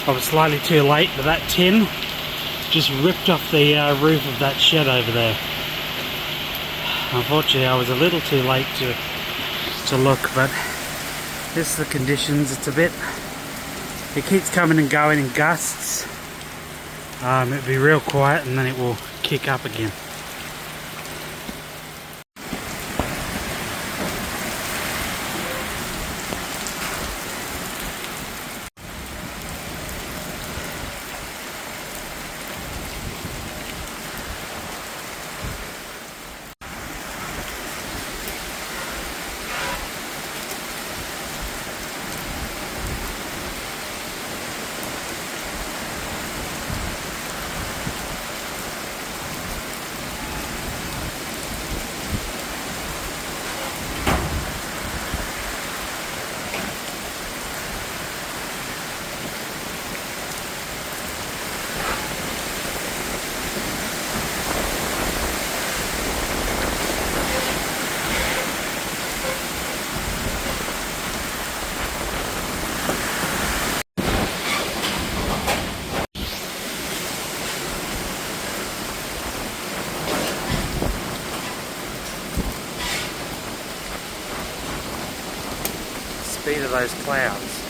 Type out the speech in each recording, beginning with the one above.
I was slightly too late, but that tin just ripped off the roof of that shed over there. Unfortunately, I was a little too late to look, but this is the conditions. It keeps coming and going in gusts. It'll be real quiet and then it will kick up again. Speed of those clouds.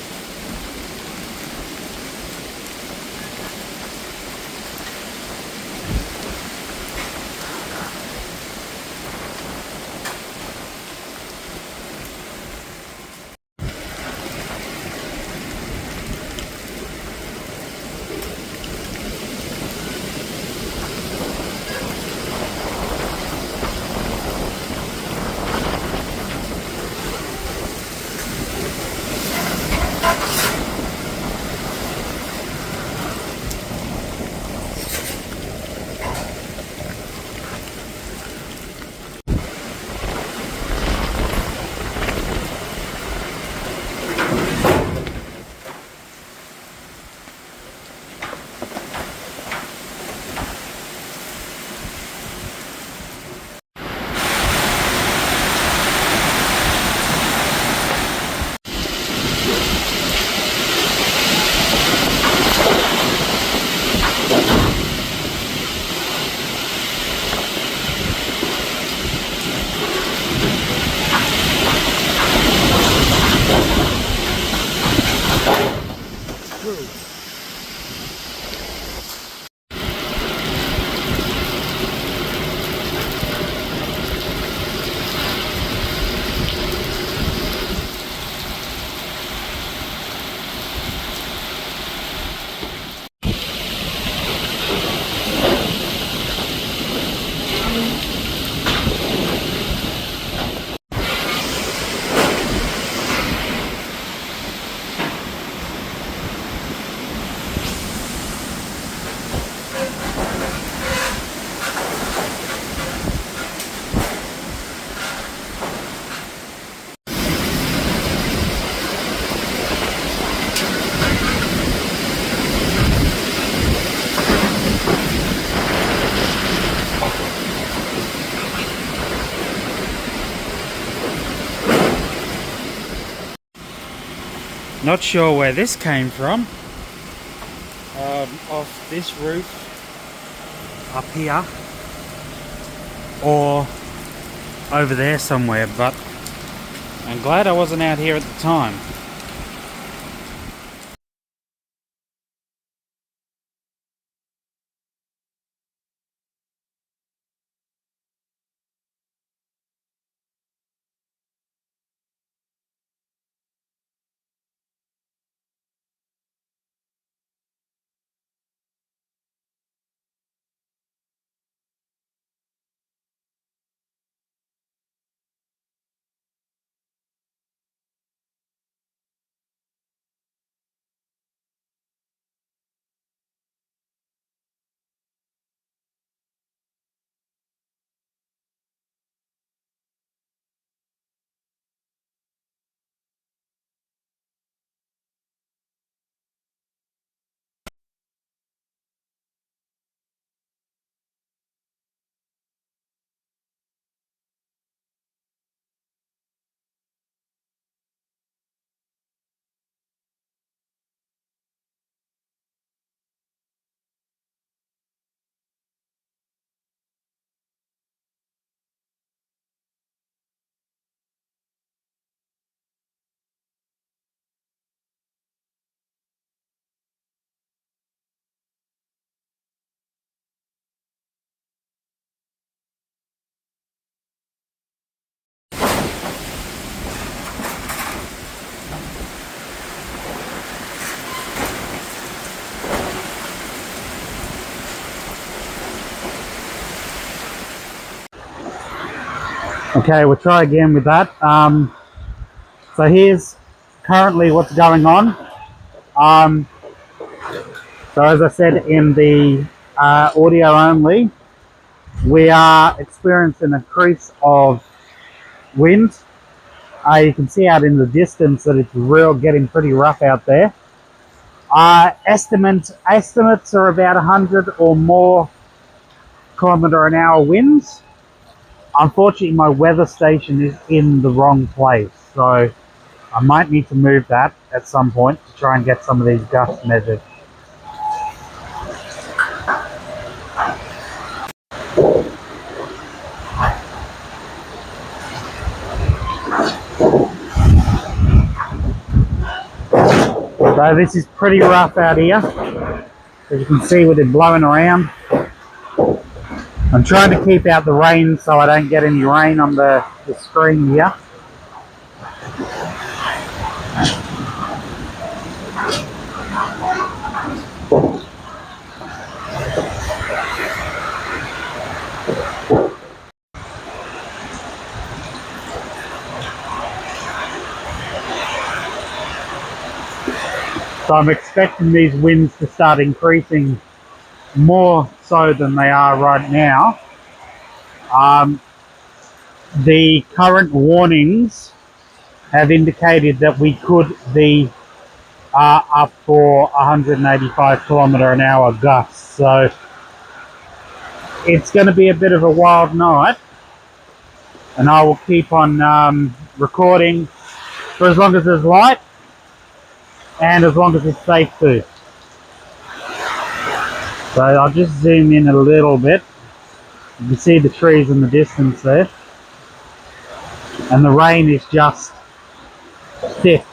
Not sure where this came from. Off this roof up here or over there somewhere, but I'm glad I wasn't out here at the time. Okay, we'll try again with that. So here's currently what's going on. So as I said in the audio only, we are experiencing an increase of wind. You can see out in the distance that it's getting pretty rough out there. Estimates are about 100 or more km/h winds. Unfortunately, my weather station is in the wrong place, so I might need to move that at some point to try and get some of these gusts measured. So this is pretty rough out here. As you can see with it blowing around. I'm trying to keep out the rain so I don't get any rain on the screen here. So I'm expecting these winds to start increasing more so than they are right now. The current warnings have indicated that we could be up for 185 km/h gusts. So it's going to be a bit of a wild night, and I will keep on recording for as long as there's light and as long as it's safe too. So I'll just zoom in a little bit. You can see the trees in the distance there, and the rain is just thick.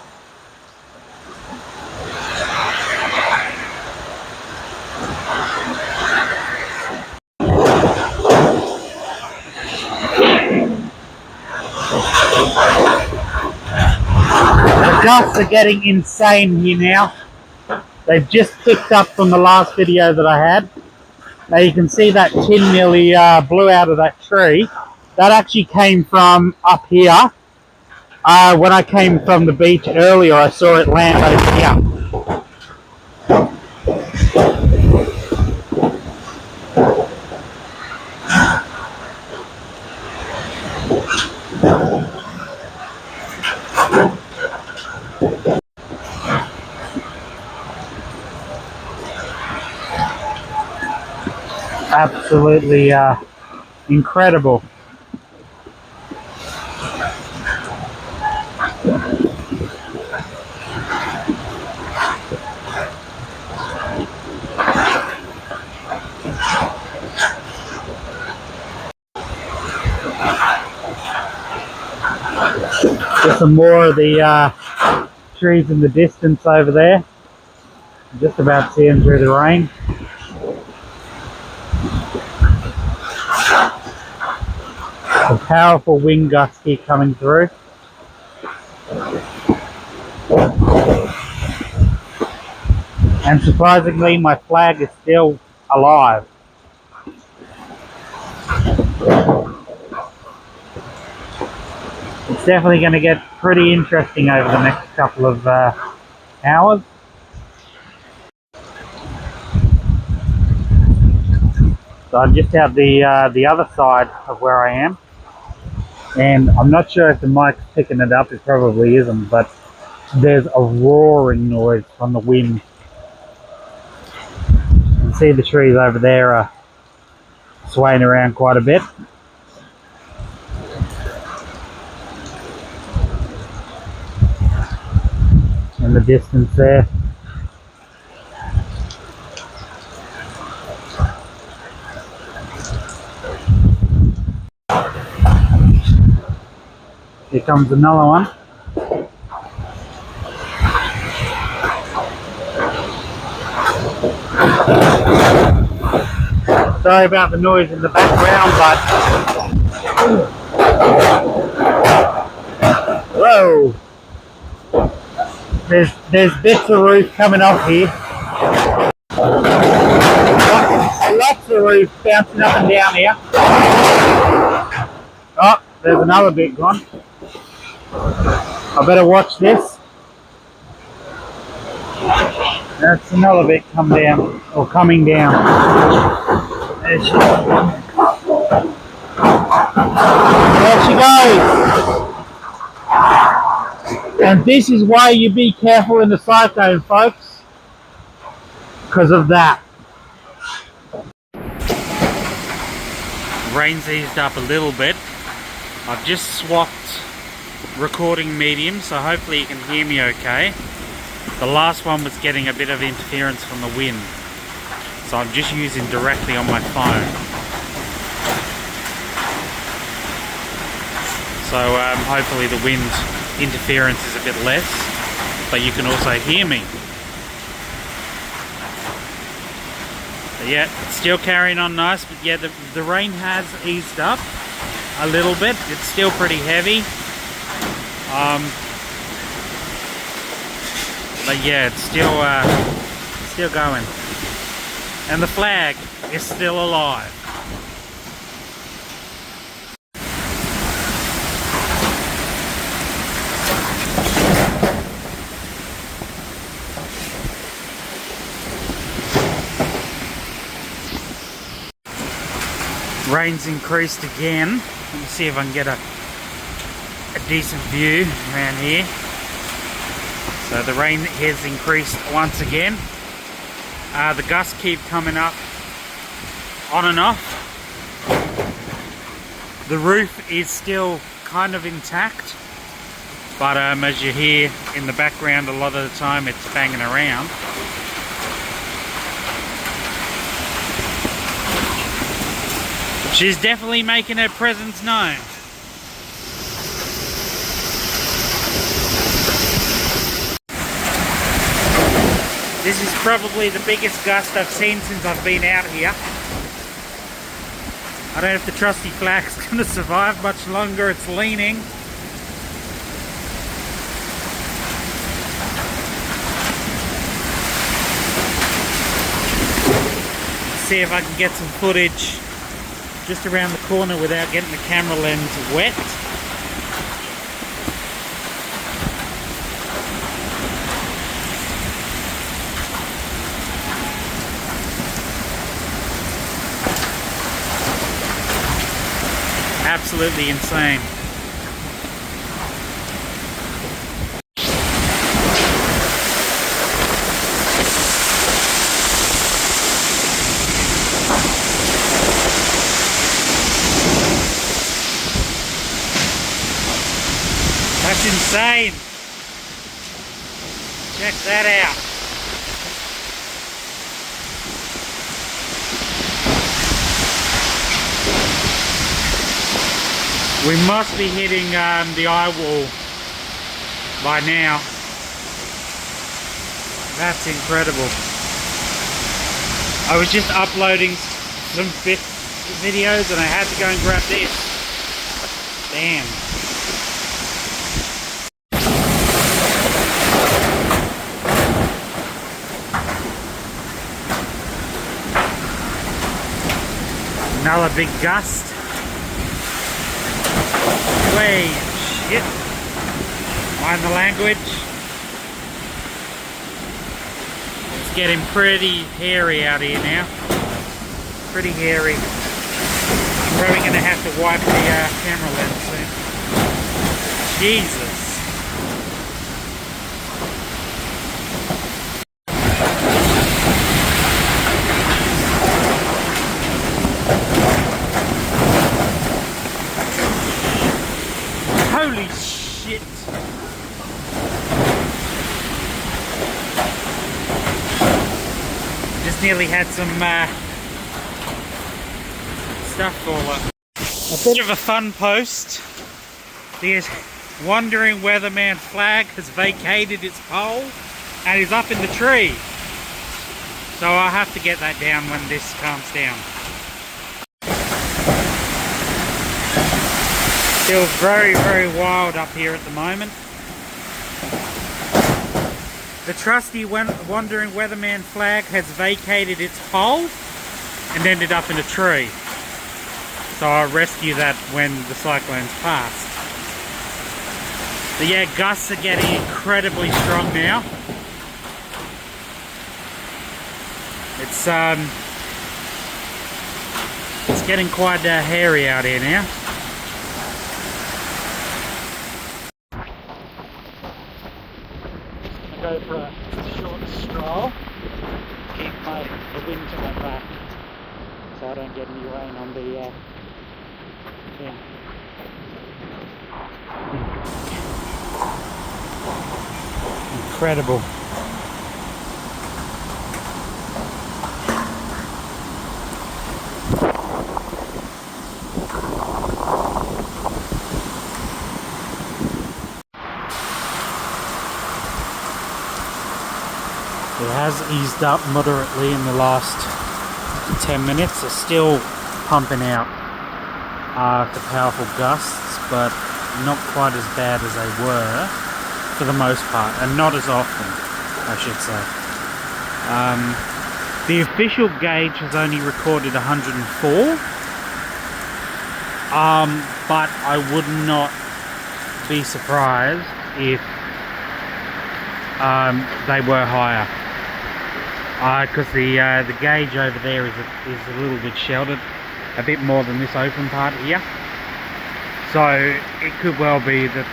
The gusts are getting insane here now. They've just picked up from the last video that I had. Now you can see that tin nearly blew out of that tree. That actually came from up here. When I came from the beach earlier, I saw it land over here. Absolutely incredible. Just some more of the trees in the distance over there. Just about seeing through the rain. A powerful wind gust here coming through. And surprisingly, my flag is still alive. It's definitely going to get pretty interesting over the next couple of hours. So I'm just out the other side of where I am, and I'm not sure if the mic's picking it up. It probably isn't, but there's a roaring noise from the wind. You can see the trees over there are swaying around quite a bit. In the distance there. Here comes another one. Sorry about the noise in the background, but whoa! There's bits of roof coming off here. Lots of roof bouncing up and down here. Oh, there's another bit gone. I better watch this. That's another bit come down, or coming down. There she goes. And this is why you be careful in the cyclone, folks. Because of that. Rain's eased up a little bit. I've just swapped recording medium, so hopefully you can hear me okay. The last one was getting a bit of interference from the wind, so I'm just using directly on my phone. So hopefully the wind interference is a bit less, but you can also hear me. But yeah, it's still carrying on nice, but yeah, the rain has eased up a little bit. It's still pretty heavy. But yeah, it's still going. And the flag is still alive. Rain's increased again. Let me see if I can get a decent view around here. So the rain has increased once again. The gusts keep coming up on and off. The roof is still kind of intact, but as you hear in the background, a lot of the time it's banging around. She's definitely making her presence known. This is probably the biggest gust I've seen since I've been out here. I don't know if the trusty flag's going to survive much longer. It's leaning. Let's see if I can get some footage just around the corner without getting the camera lens wet. Absolutely insane. That's insane. Check that out. We must be hitting the eye wall by now. That's incredible. I was just uploading some videos and I had to go and grab this. Damn. Another big gust. Way shit. Mind the language. It's getting pretty hairy out here now. Pretty hairy. I'm probably going to have to wipe the camera lens soon. Jesus. Holy shit. Just nearly had some stuff fall up. A bit of a fun post. The wandering weatherman flag has vacated its pole and is up in the tree. So I'll have to get that down when this calms down. Feels very, very wild up here at the moment. The trusty wandering weatherman flag has vacated its pole and ended up in a tree. So I'll rescue that when the cyclone's passed. But yeah, gusts are getting incredibly strong now. It's getting quite hairy out here now. I'm gonna go for a short stroll. Keep the wind to my back, so I don't get any rain on the thing. Incredible. It has eased up moderately in the last 10 minutes. It's still pumping out the powerful gusts, but not quite as bad as they were for the most part, and not as often, I should say. The official gauge has only recorded 104, but I would not be surprised if they were higher. Because the gauge over there is a little bit sheltered, a bit more than this open part here. So it could well be that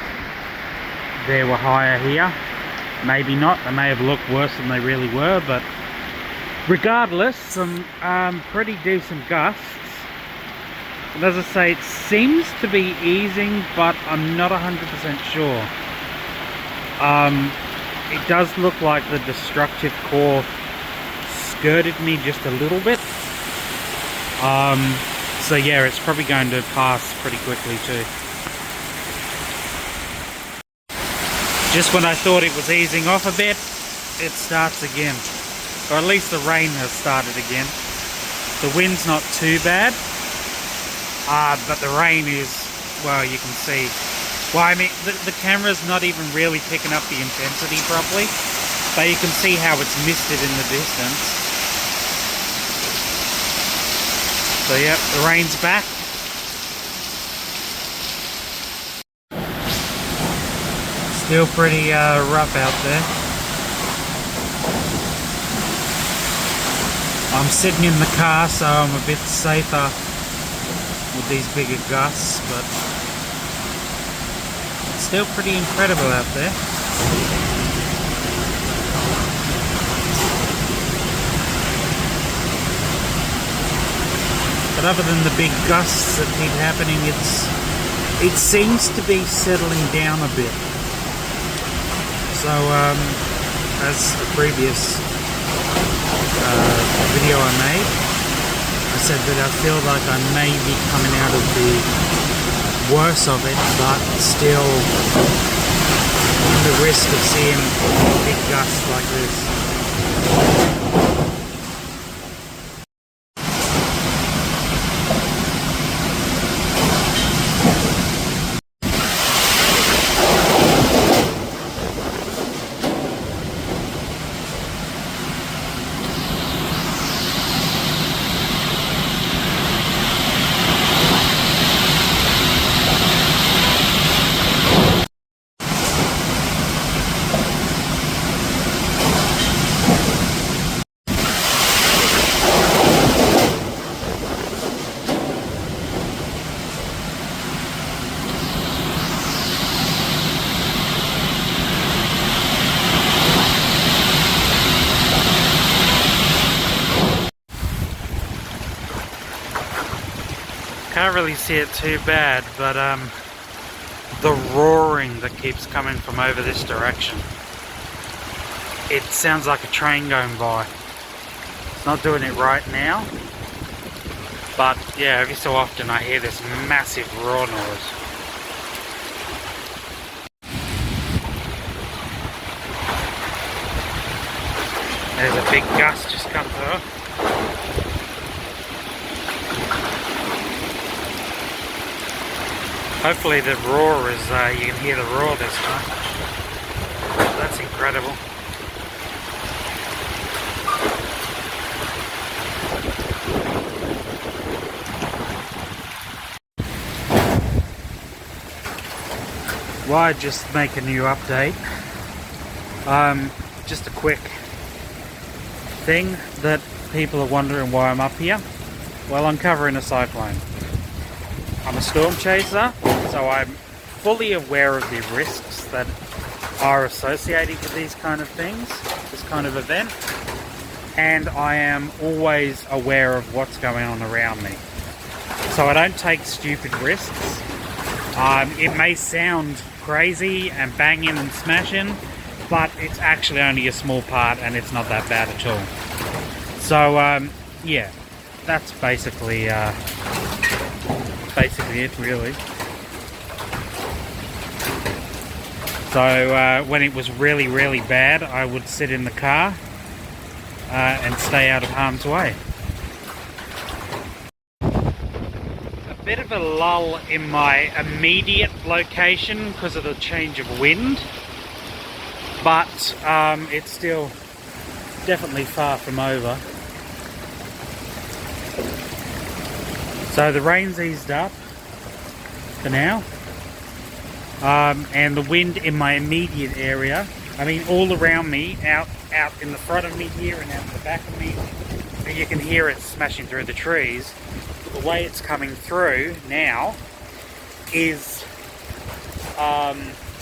they were higher here. Maybe not. They may have looked worse than they really were, but regardless, some pretty decent gusts. And as I say, it seems to be easing, but I'm not 100% sure. It does look like the destructive core skirted me just a little bit. So yeah, it's probably going to pass pretty quickly too. Just when I thought it was easing off a bit, it starts again. Or at least the rain has started again. The wind's not too bad, but the rain is, well, you can see. Well, I mean, the camera's not even really picking up the intensity properly, but you can see how it's misted in the distance. So yeah, the rain's back. Still pretty rough out there. I'm sitting in the car, so I'm a bit safer with these bigger gusts, but it's still pretty incredible out there. But other than the big gusts that keep happening, it seems to be settling down a bit. So, as the previous video I made, I said that I feel like I may be coming out of the worst of it, but still the risk of seeing big gusts like this. Can't really see it too bad, but the roaring that keeps coming from over this direction, it sounds like a train going by. It's not doing it right now, but yeah, every so often I hear this massive roar noise. There's a big gust just come through. Hopefully the roar is, you can hear the roar this time. That's incredible. why just make a new update. Just a quick thing that people are wondering why I'm up here. Well, I'm covering a cyclone. I'm a storm chaser, so I'm fully aware of the risks that are associated with these kind of things, this kind of event, and I am always aware of what's going on around me. So I don't take stupid risks. It may sound crazy and banging and smashing, but it's actually only a small part and it's not that bad at all. So yeah, that's basically it really. So when it was really, really bad, I would sit in the car and stay out of harm's way. A bit of a lull in my immediate location because of the change of wind, but it's still definitely far from over. So the rain's eased up for now. And the wind in my immediate area, I mean all around me, out in the front of me here and out the back of me, you can hear it smashing through the trees. The way it's coming through now is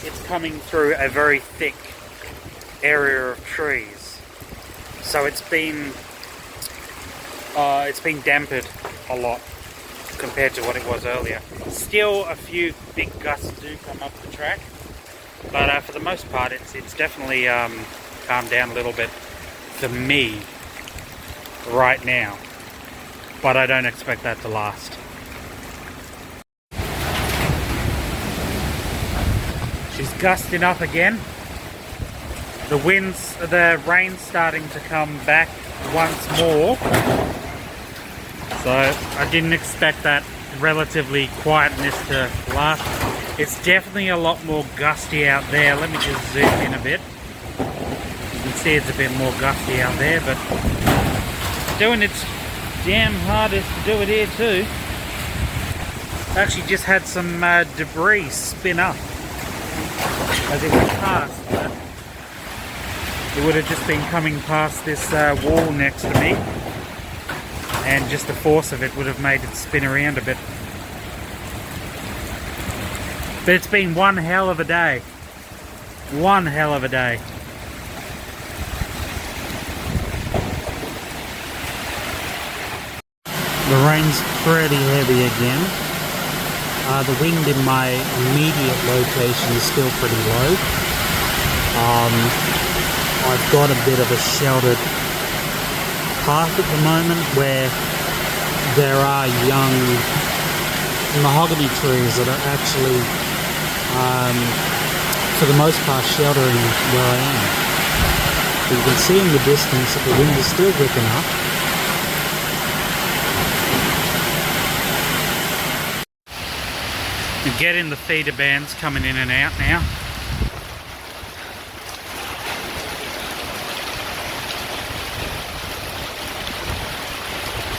it's coming through a very thick area of trees. So it's been dampened a lot compared to what it was earlier. Still a few big gusts do come up the track, but for the most part it's definitely calmed down a little bit for me right now, but I don't expect that to last. She's gusting up again. The rain's starting to come back once more. So I didn't expect that relatively quietness to last. It's definitely a lot more gusty out there. Let me just zoom in a bit. You can see it's a bit more gusty out there, but it's doing its damn hardest to do it here too. Actually just had some debris spin up as it went past, but it would have just been coming past this wall next to me, and just the force of it would have made it spin around a bit. But it's been one hell of a day. One hell of a day. The rain's pretty heavy again. The wind in my immediate location is still pretty low. I've got a bit of a sheltered path at the moment where there are young mahogany trees that are actually, for the most part, sheltering where I am. You can see in the distance that the wind is still whipping up. You're getting the feeder bands coming in and out now.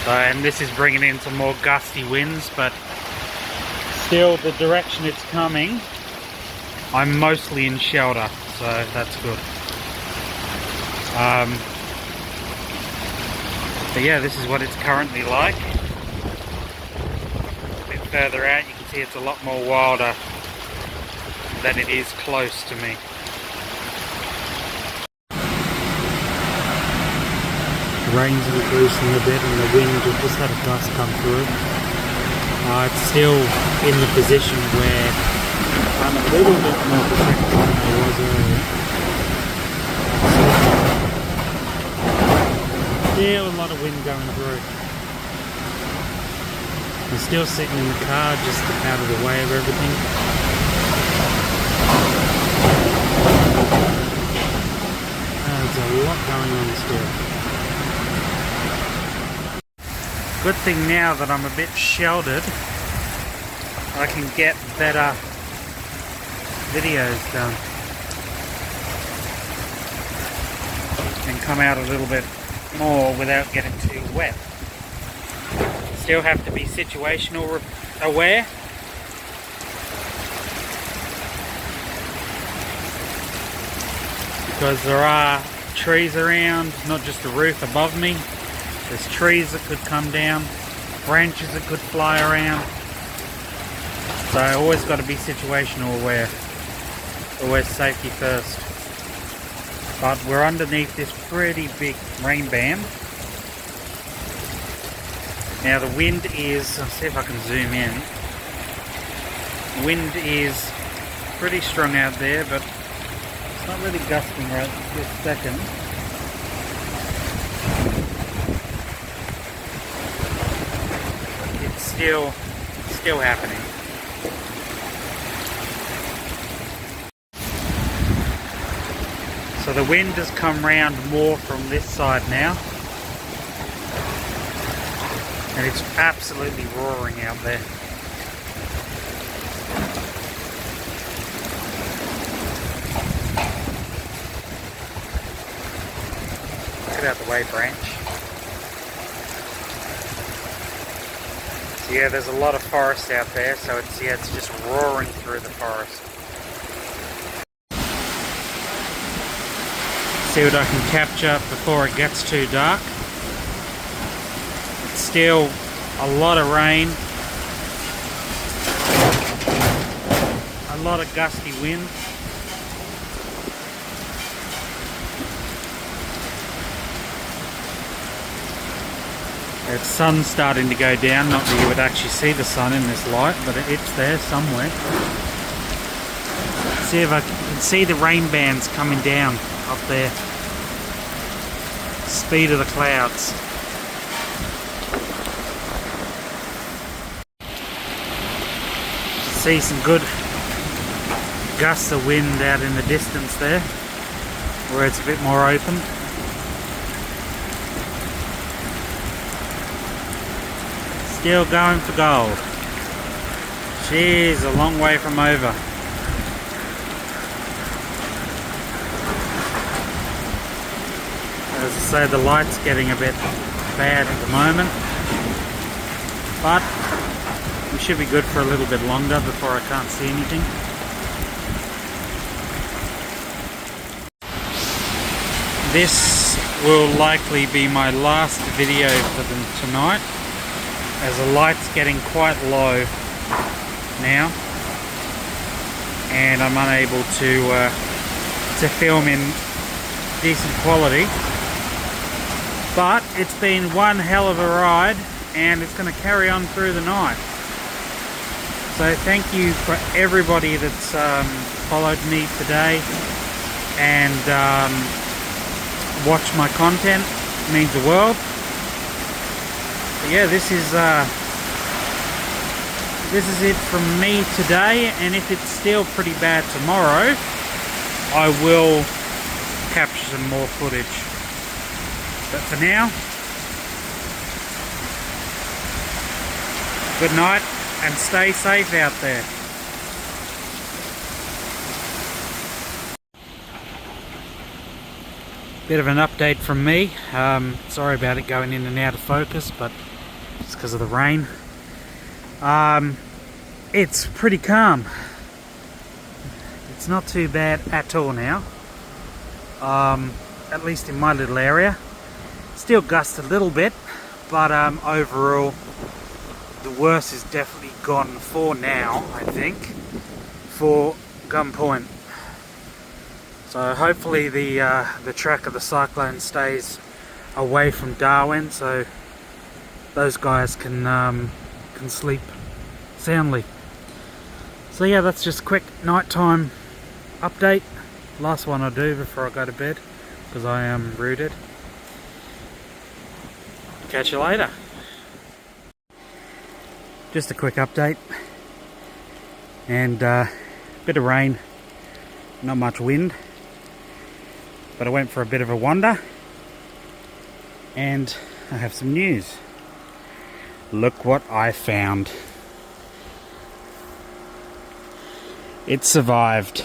And this is bringing in some more gusty winds, but still the direction it's coming, I'm mostly in shelter, so that's good. But yeah, this is what it's currently like. A bit further out you can see it's a lot more wilder than it is close to me. The rain's increasing a bit and the wind, we've just had a gust come through. It's still in the position where I'm a little bit more protected than I was earlier. Still a lot of wind going through. I'm still sitting in the car just out of the way of everything. There's a lot going on still. Good thing now that I'm a bit sheltered, I can get better videos done and come out a little bit more without getting too wet. Still have to be situational aware, because there are trees around, not just the roof above me. There's trees that could come down, branches that could fly around. So I always got to be situational aware. Always safety first. But we're underneath this pretty big rain band. Now the wind is, I'll see if I can zoom in. Wind is pretty strong out there, but it's not really gusting right this second. It's still happening. So the wind has come round more from this side now, and it's absolutely roaring out there. Get out the way, branch. So yeah, there's a lot of forest out there, so it's just roaring through the forest. See what I can capture before it gets too dark. It's still a lot of rain, a lot of gusty wind. The sun's starting to go down, not that you would actually see the sun in this light, but it's there somewhere. See if I can see the rain bands coming down up there. Speed of the clouds. See some good gusts of wind out in the distance there, where it's a bit more open. Still going for gold. She's a long way from over. As I say, the light's getting a bit bad at the moment, but we should be good for a little bit longer before I can't see anything. This will likely be my last video for them tonight, as the light's getting quite low now, and I'm unable to film in decent quality. But it's been one hell of a ride, and it's going to carry on through the night. So thank you for everybody that's followed me today and watched my content. It means the world. But yeah, this is it from me today, and if it's still pretty bad tomorrow, I will capture some more footage. But for now, good night and stay safe out there. Bit of an update from me. Sorry about it going in and out of focus, but it's because of the rain. It's pretty calm. It's not too bad at all now. At least in my little area. Still gusts a little bit, but overall the worst is definitely gone for now, I think, for Gunpoint. So hopefully the track of the cyclone stays away from Darwin, so those guys can sleep soundly. So yeah, that's just a quick nighttime update. Last one I'll do before I go to bed, because I am rooted. Catch you later. Just a quick update, and bit of rain, not much wind, but I went for a bit of a wander, and I have some news. Look what I found. It survived.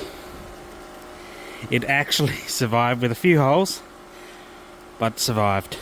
It actually survived with a few holes, but survived.